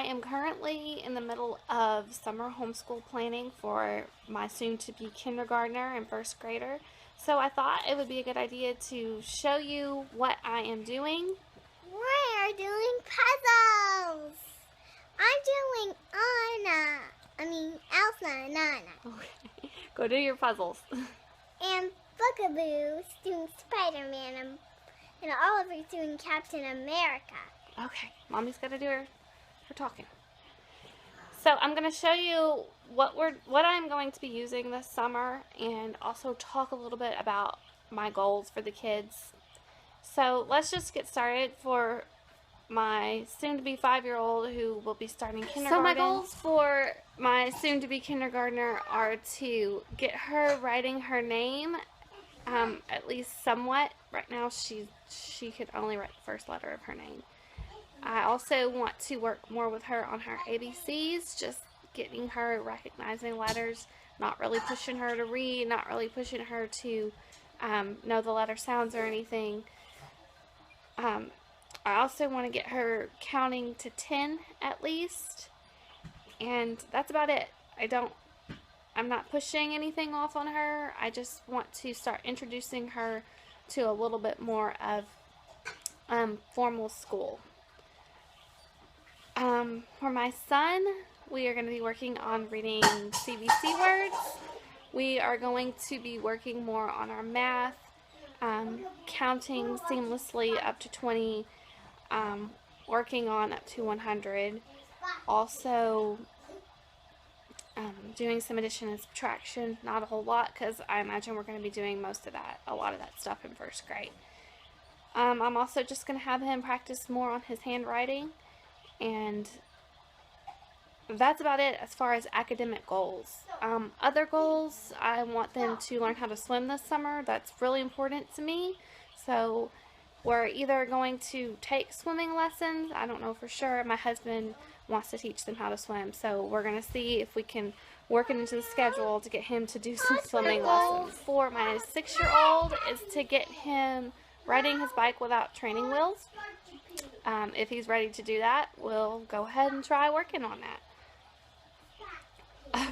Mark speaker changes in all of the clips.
Speaker 1: am currently in the middle of summer homeschool planning for my soon-to-be kindergartner and first grader. So I thought it would be a good idea to show you what I am doing.
Speaker 2: We are doing puzzles. I'm doing Elsa and Anna.
Speaker 1: Okay, go do your puzzles.
Speaker 2: And Bookaboo's doing Spider-Man and Oliver's doing Captain America.
Speaker 1: Okay, Mommy's got to do her talking. So I'm going to show you what I'm going to be using this summer, and also talk a little bit about my goals for the kids. So let's just get started for my soon-to-be 5-year-old who will be starting kindergarten. So my goals for my soon-to-be kindergartner are to get her writing her name, at least somewhat. Right now she could only write the first letter of her name. I also want to work more with her on her ABCs, just getting her recognizing letters, not really pushing her to read, not really pushing her to know the letter sounds or anything. I also want to get her counting to 10 at least, and that's about it. I'm not pushing anything off on her. I just want to start introducing her to a little bit more of formal school. For my son, we are going to be working on reading CBC words. We are going to be working more on our math, counting seamlessly up to 20, working on up to 100. Also, doing some addition and subtraction, not a whole lot, because I imagine we're going to be doing a lot of that stuff in first grade. I'm also just going to have him practice more on his handwriting, and that's about it as far as academic goals. Other goals, I want them to learn how to swim this summer. That's really important to me. So we're either going to take swimming lessons. I don't know for sure. My husband wants to teach them how to swim, so we're going to see if we can work it into the schedule to get him to do some swimming lessons. For my 6-year-old is to get him riding his bike without training wheels. If he's ready to do that, we'll go ahead and try working on that.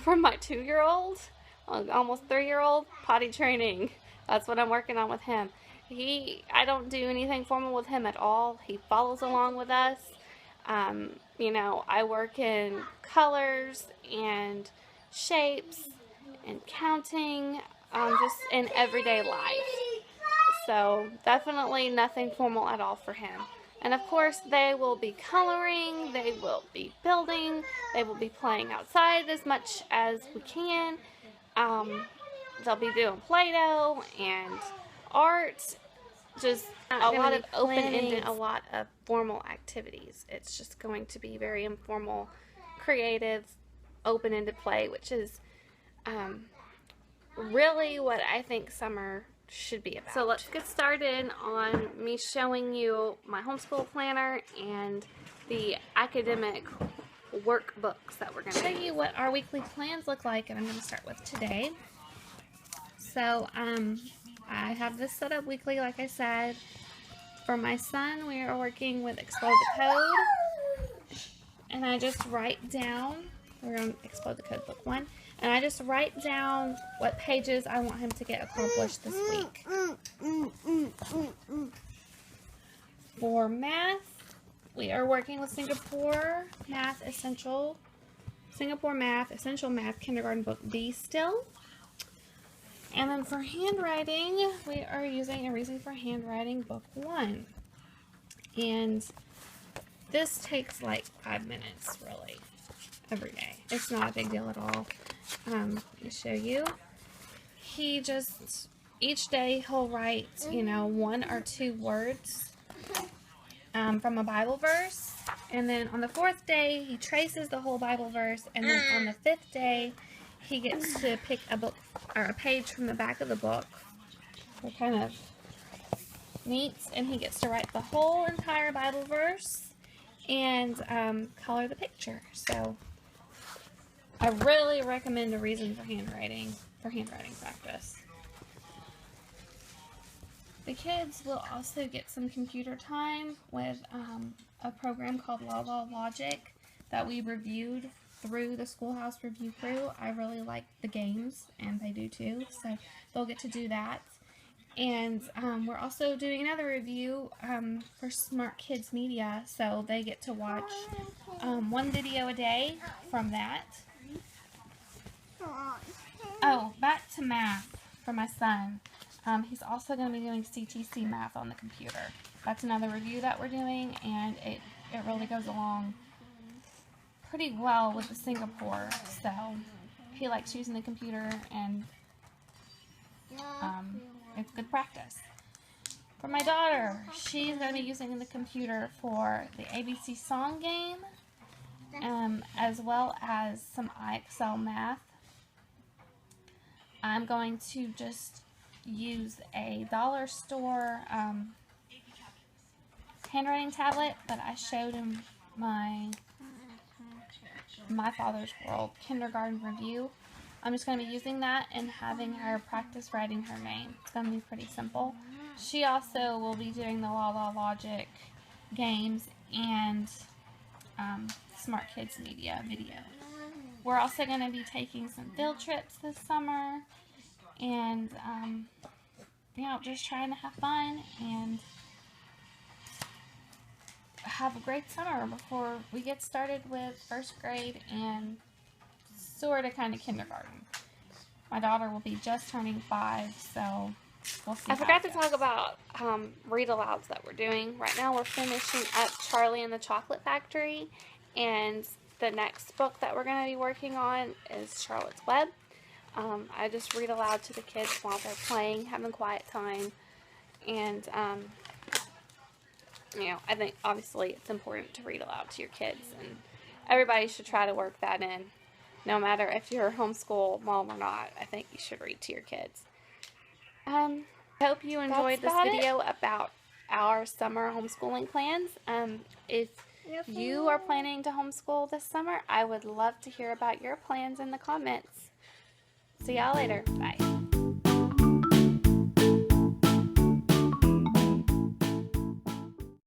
Speaker 1: For my 2-year-old, almost 3-year-old, potty training. That's what I'm working on with him. I don't do anything formal with him at all. He follows along with us. I work in colors and shapes and counting, just in everyday life. So definitely nothing formal at all for him. And of course, they will be coloring, they will be building, they will be playing outside as much as we can. They'll be doing Play-Doh and art, just a lot of open-ended, a lot of formal activities. It's just going to be very informal, creative, open-ended play, which is really what I think summer should be about. So let's get started on me showing you my homeschool planner and the academic workbooks that we're going to show you what our weekly plans look like, and I'm going to start with today. So I have this set up weekly, like I said. For my son, we are working with Explode the Code, and I just write down, we're going to Explode the Code book 1, and I just write down what pages I want him to get accomplished this week. For math, we are working with Singapore Math Essential Math Kindergarten Book B still. And then for handwriting, we are using Erasing for Handwriting Book 1. And this takes like 5 minutes, really, every day. It's not a big deal at all. Let me show you. Each day he'll write, 1 or 2 words from a Bible verse. And then on the 4th day, he traces the whole Bible verse. And then on the 5th day, he gets to pick a book or a page from the back of the book. So kind of meets, and he gets to write the whole entire Bible verse and color the picture. So I really recommend a reason for handwriting practice. The kids will also get some computer time with a program called Logic. that we reviewed through the Schoolhouse Review Crew. I really like the games, and they do too, so they'll get to do that. And we're also doing another review for Smart Kids Media, so they get to watch one video a day from that. Oh, back to math for my son. He's also going to be doing CTC math on the computer. That's another review that we're doing, and it really goes along pretty well with the Singapore. So he likes using the computer, and it's good practice. For my daughter, she's going to be using the computer for the ABC song game, as well as some IXL math. I'm going to just use a dollar store handwriting tablet that I showed in my Father's World kindergarten review. I'm just going to be using that and having her practice writing her name. It's going to be pretty simple. She also will be doing the La La Logic games and Smart Kids Media video. We're also going to be taking some field trips this summer, and you know, just trying to have fun and have a great summer before we get started with first grade and sort of kind of kindergarten. My daughter will be just turning 5, so we'll see. I forgot to talk about read alouds that we're doing. Right now we're finishing up Charlie and the Chocolate Factory, and the next book that we're going to be working on is Charlotte's Web. I just read aloud to the kids while they're playing, having quiet time, and you know, I think obviously it's important to read aloud to your kids, and everybody should try to work that in. No matter if you're a homeschool mom or not, I think you should read to your kids. I hope you enjoyed this video about our summer homeschooling plans. If you are planning to homeschool this summer, I would love to hear about your plans in the comments. See y'all later. Bye.